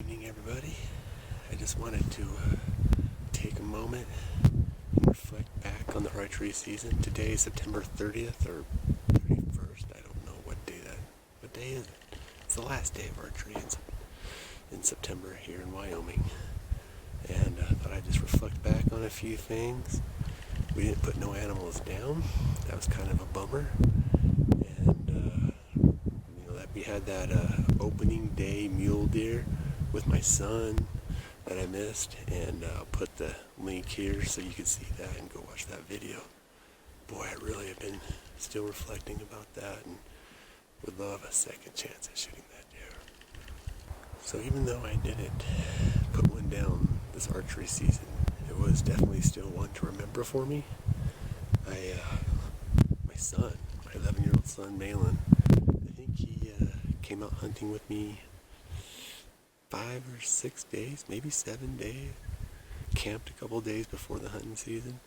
Good evening, everybody. I just wanted to take a moment and reflect back on the archery season. Today is September 30th or 31st. I don't know what day is it? It's the last day of archery in September here in Wyoming. And I thought I'd just reflect back on a few things. We didn't put no animals down. That was kind of a bummer. And that we had that opening day mule deer with my son that I missed, and I'll put the link here so you can see that and go watch that video. Boy, I really have been still reflecting about that and would love a second chance at shooting that deer. So even though I didn't put one down this archery season, it was definitely still one to remember for me. My son, my 11-year-old son, Malin, I think he came out hunting with me 5 or 6 days, maybe 7 days. Camped a couple days before the hunting season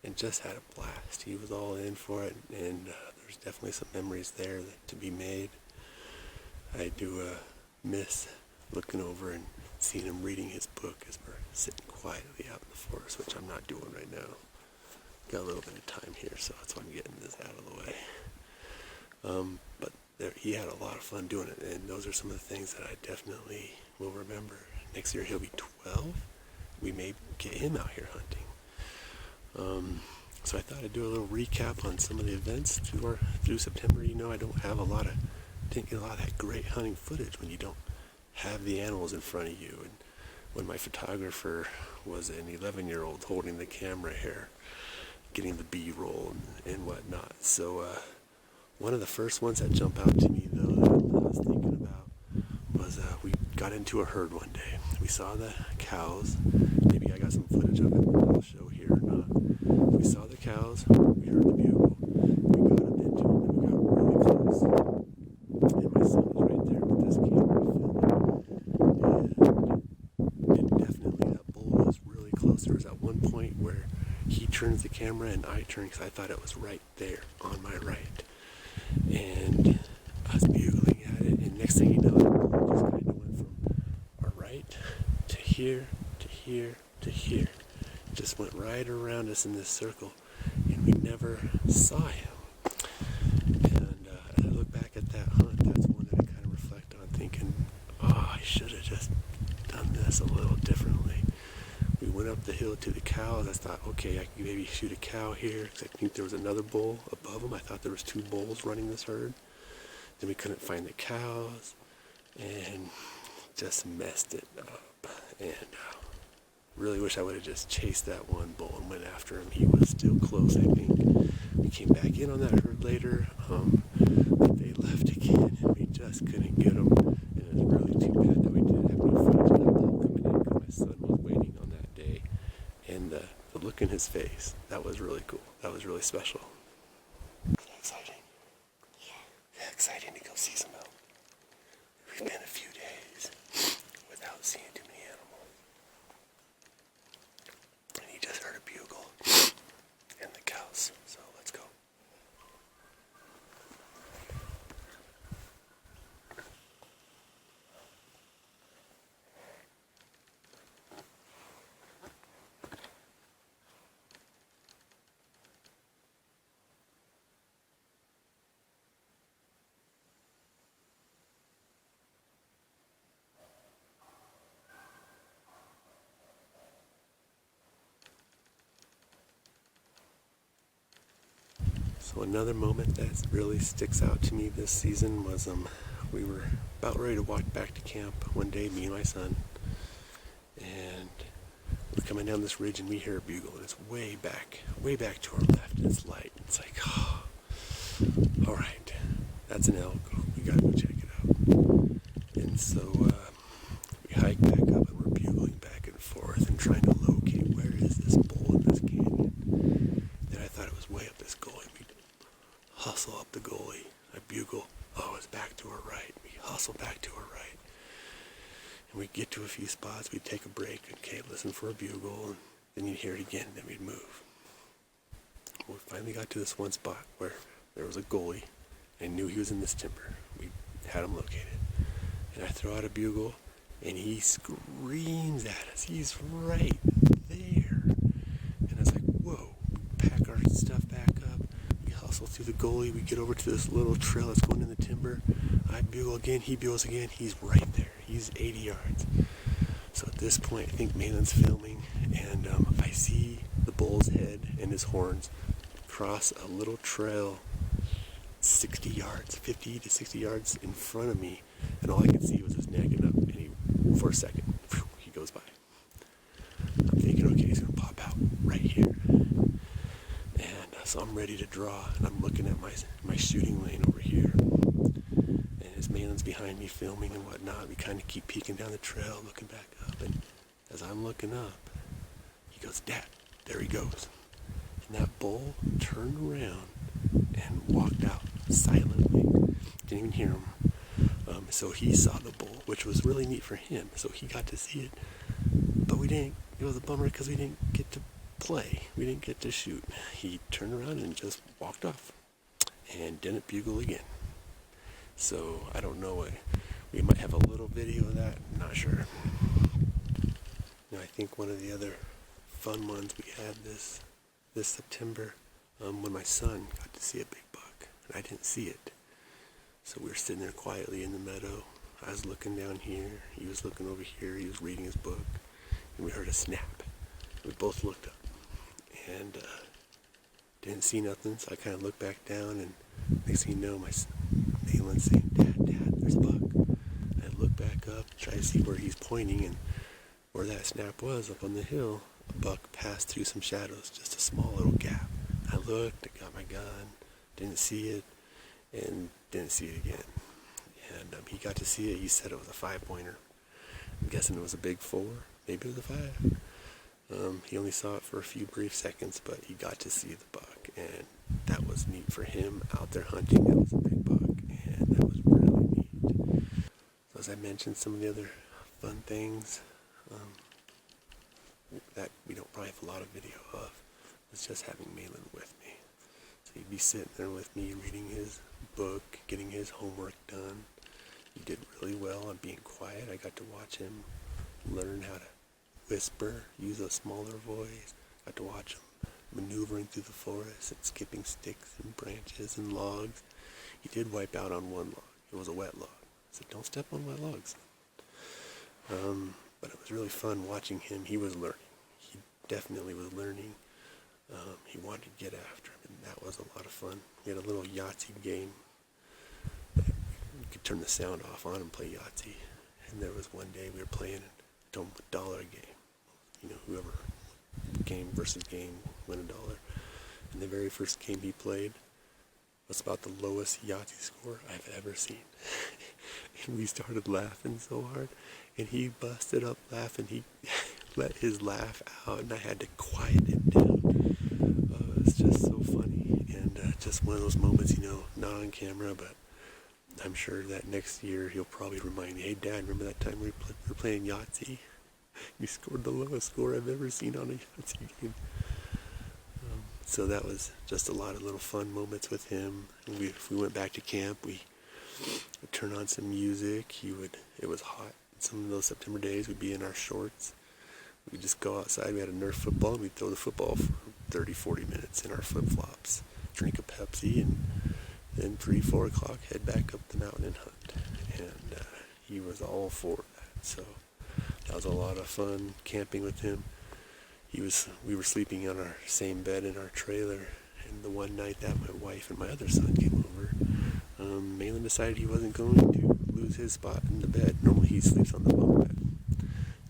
and just had a blast. He was all in for it, and there's definitely some memories there to be made. I do miss looking over and seeing him reading his book as we're sitting quietly out in the forest, which I'm not doing right now. Got a little bit of time here, so that's why I'm getting this out of the way. But he had a lot of fun doing it, and those are some of the things that I definitely will remember. Next year he'll be 12. We may get him out here hunting. So I thought I'd do a little recap on some of the events through September. You know, I didn't get a lot of that great hunting footage when you don't have the animals in front of you, and when my photographer was an 11-year-old holding the camera here, getting the B-roll and whatnot. So one of the first ones that jumped out to me, though, that I was thinking about was we got into a herd one day. We saw the cows. Maybe I got some footage of it I'll show here or not. We saw the cows. We heard the bugle. We got up into them and we got really close. And my son was right there with this camera filming. And definitely that bull was really close. There was at one point where he turns the camera and I turn because I thought it was right there on my right. And I was bugling at it, and next thing you know, the bull just kind of went from our right to here, to here, to here. Just went right around us in this circle, and we never saw him. And as I look back at that hunt, that's one that I kind of reflect on, thinking, oh, I should have just done this a little differently. We went up the hill to the cows. I thought, okay, I can maybe shoot a cow here, because I think there was another bull above them. I thought there was 2 bulls running this herd. Then we couldn't find the cows, and just messed it up. And really wish I would have just chased that one bull and went after him. He was still close, I think. We came back in on that herd later, but they left again, and we just couldn't get them. And it was really too bad that we didn't have any footage of that bull coming in, because my son was waiting on that day. And the look in his face, that was really cool. That was really special. Is that exciting? Yeah, exciting to go see some elk. We've been a few days without seeing too many animals. And you just heard a bugle and the cows, so let's go. So another moment that really sticks out to me this season was we were about ready to walk back to camp one day, me and my son, and we're coming down this ridge and we hear a bugle, and it's way back to our left, and it's light. It's like, oh, all right, that's an elk. We gotta go check it out. And so we hike back up and we're bugling back and forth and trying to locate where is this bull in this canyon. Then I thought it was way up this gully. We hustle up the gully. I bugle. Oh, it's back to our right. We hustle back to our right. And we'd get to a few spots. We'd take a break. Okay, listen for a bugle. And then you'd hear it again. Then we'd move. Well, we finally got to this one spot where there was a gully. I knew he was in this timber. We had him located. And I throw out a bugle. and he screams at us. He's right there. And I was like, whoa. We pack our stuff back up. We hustle through the gully. We get over to this little trail that's going in the timber. I bugle again. He bugles again. He's right there. He's 80 yards. So at this point, I think Malin's filming, and I see the bull's head and his horns cross a little trail 60 yards, 50 to 60 yards in front of me, and all I could see was his neck, and for a second, he goes by. I'm thinking, okay, he's going to pop out right here. And so I'm ready to draw, and I'm looking at my shooting lane over here. And his Malin's behind me filming and whatnot. We kind of keep peeking down the trail, looking back up, and as I'm looking up, he goes, Dad, there he goes. And that bull turned around and walked out silently. Didn't even hear him. So he saw the bull, which was really neat for him. So he got to see it, but we didn't. It was a bummer because we didn't get to play. We didn't get to shoot. He turned around and just walked off and didn't bugle again. So I don't know. We might have a little video of that. I'm not sure. Now I think one of the other fun ones we had this September, when my son got to see a big buck, and I didn't see it. So we were sitting there quietly in the meadow. I was looking down here. He was looking over here. He was reading his book, and we heard a snap. We both looked up, and didn't see nothing. So I kind of looked back down, and next thing you know, my Malin's saying, "Dad, there's a buck." I look back up, try to see where he's pointing, and where that snap was up on the hill. A buck passed through some shadows, just a small little gap. I looked, I got my gun, didn't see it, and didn't see it again. And he got to see it. He said it was a 5-pointer. I'm guessing it was a big 4, maybe it was a 5. He only saw it for a few brief seconds, but he got to see the buck, and that was neat for him out there hunting. That was a big buck, and that was really neat. So as I mentioned, some of the other fun things that we don't probably have a lot of video of was just having Malin with me. So he'd be sitting there with me reading his book, getting his homework done. He did really well on being quiet. I got to watch him learn how to whisper, use a smaller voice. I got to watch him maneuvering through the forest and skipping sticks and branches and logs. He did wipe out on one log. It was a wet log. I said, "Don't step on wet logs." But it was really fun watching him. He was learning. He definitely was learning. He wanted to get after him, and that was a lot of fun. We had a little Yahtzee game that you could turn the sound off on and play Yahtzee. And there was one day we were playing a $1 game. You know, whoever game versus game win $1. And the very first game he played was about the lowest Yahtzee score I've ever seen. And we started laughing so hard, and he busted up laughing. He let his laugh out, and I had to quiet him down. It's just so funny, and just one of those moments, you know, not on camera, but I'm sure that next year he'll probably remind me, "Hey, Dad, remember that time we were playing Yahtzee? You scored the lowest score I've ever seen on a Yahtzee game." So that was just a lot of little fun moments with him. If we went back to camp, we would turn on some music. It was hot. Some of those September days, we'd be in our shorts. We'd just go outside. We had a Nerf football, and we'd throw the football for 30, 40 minutes in our flip-flops, drink a Pepsi, and then 3, 4 o'clock, head back up the mountain and hunt. And he was all for that. So that was a lot of fun camping with him. We were sleeping on our same bed in our trailer, and the one night that my wife and my other son came over, Malin decided he wasn't going to lose his spot in the bed. Normally he sleeps on the bunk bed.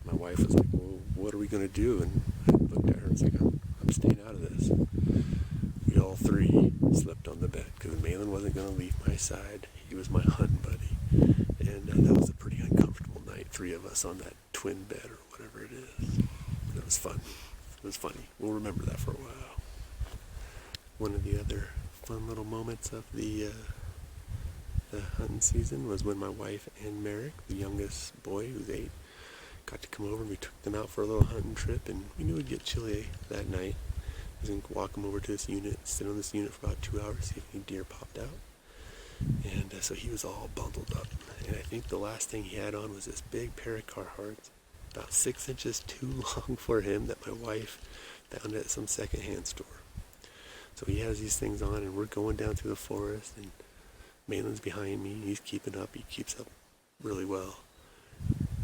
My wife was like, "Well, what are we going to do?" And I looked at her and was like, I'm staying out of this. We all three slept on the bed because Malin wasn't going to leave my side. He was my hunting buddy. And that was a pretty uncomfortable night, 3 of us on that twin bed or whatever it is. It was fun. It was funny. We'll remember that for a while. One of the other fun little moments of the hunting season was when my wife and Merrick, the youngest boy who's 8, got to come over, and we took them out for a little hunting trip, and we knew it'd get chilly that night. I was going to walk them over to this unit, sit on this unit for about 2 hours, see if any deer popped out. And so he was all bundled up. And I think the last thing he had on was this big pair of Carhartts, about 6 inches too long for him, that my wife found at some secondhand store. So he has these things on, and we're going down through the forest, and Malin's behind me. He's keeping up. He keeps up really well.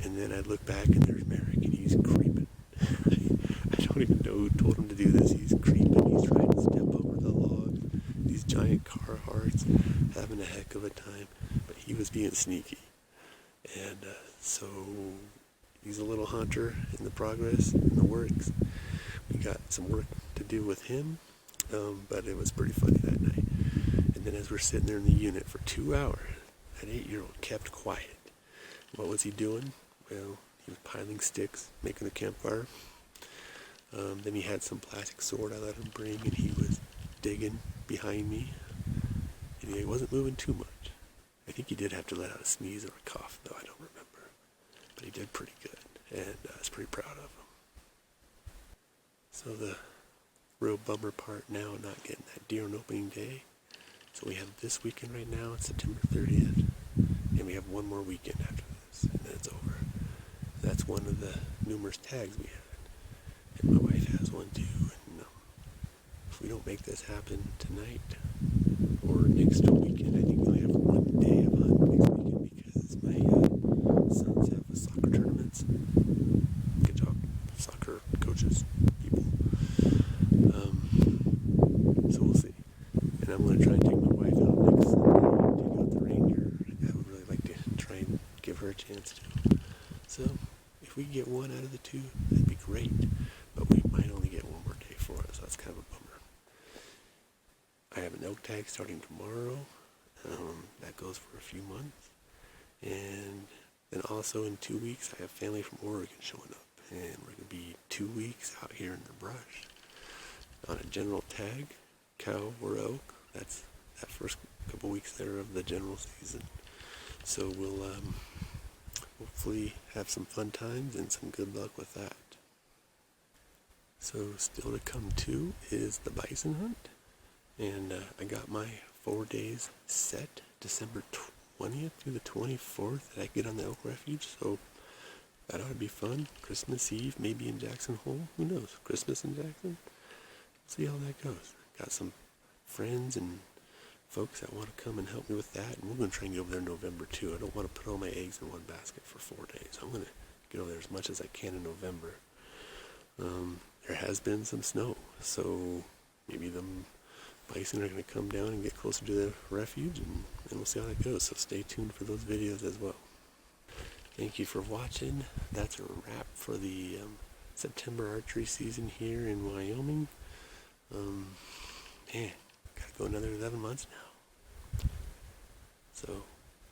And then I look back, and there's Merrick, and he's creeping. I don't even know who told him to do this. He's creeping. He's trying to step over the logs. These giant Carhartts, having a heck of a time. But he was being sneaky. And so he's a little hunter in the progress, in the works. We got some work to do with him, but it was pretty funny that night. And then as we're sitting there in the unit for 2 hours, that 8-year-old kept quiet. What was he doing? Well, he was piling sticks, making a campfire. Then he had some plastic sword I let him bring, and he was digging behind me. And he wasn't moving too much. I think he did have to let out a sneeze or a cough, though, I don't remember. But he did pretty good, and I was pretty proud of him. So the real bummer part now, not getting that deer on opening day. So we have this weekend right now, it's September 30th, and we have one more weekend after this, and then it's over. That's one of the numerous tags we had, and my wife has one too. And if we don't make this happen tonight or next weekend, I think we only have one day of hunt next weekend because my sons have soccer tournaments. Good job, soccer coaches, people. So we'll see. And I'm going to try and take my wife out next Sunday, take out the reindeer. I would really like to try and give her a chance to. So if we get one out of the two, that'd be great. But we might only get one more day for it, so that's kind of a bummer. I have an elk tag starting tomorrow. That goes for a few months. And then also in 2 weeks, I have family from Oregon showing up. And we're going to be 2 weeks out here in the brush on a general tag, cow or elk. That's that first couple weeks there of the general season. So we'll hopefully have some fun times and some good luck with that. So still to come too is the bison hunt. And I got my 4 days set, December 20th through the 24th that I get on the elk refuge. So that ought to be fun. Christmas Eve, maybe in Jackson Hole. Who knows? Christmas in Jackson. See how that goes. Got some friends and folks that want to come and help me with that. And we're going to try and get over there in November too. I don't want to put all my eggs in one basket for 4 days. I'm going to get over there as much as I can in November. There has been some snow, so maybe the bison are going to come down and get closer to the refuge, and we'll see how that goes. So stay tuned for those videos as well. Thank you for watching. That's a wrap for the September archery season here in Wyoming. Man, gotta go another 11 months now. So,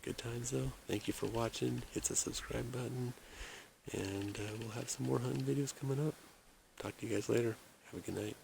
good times though. Thank you for watching. Hit the subscribe button, and we'll have some more hunting videos coming up. Talk to you guys later. Have a good night.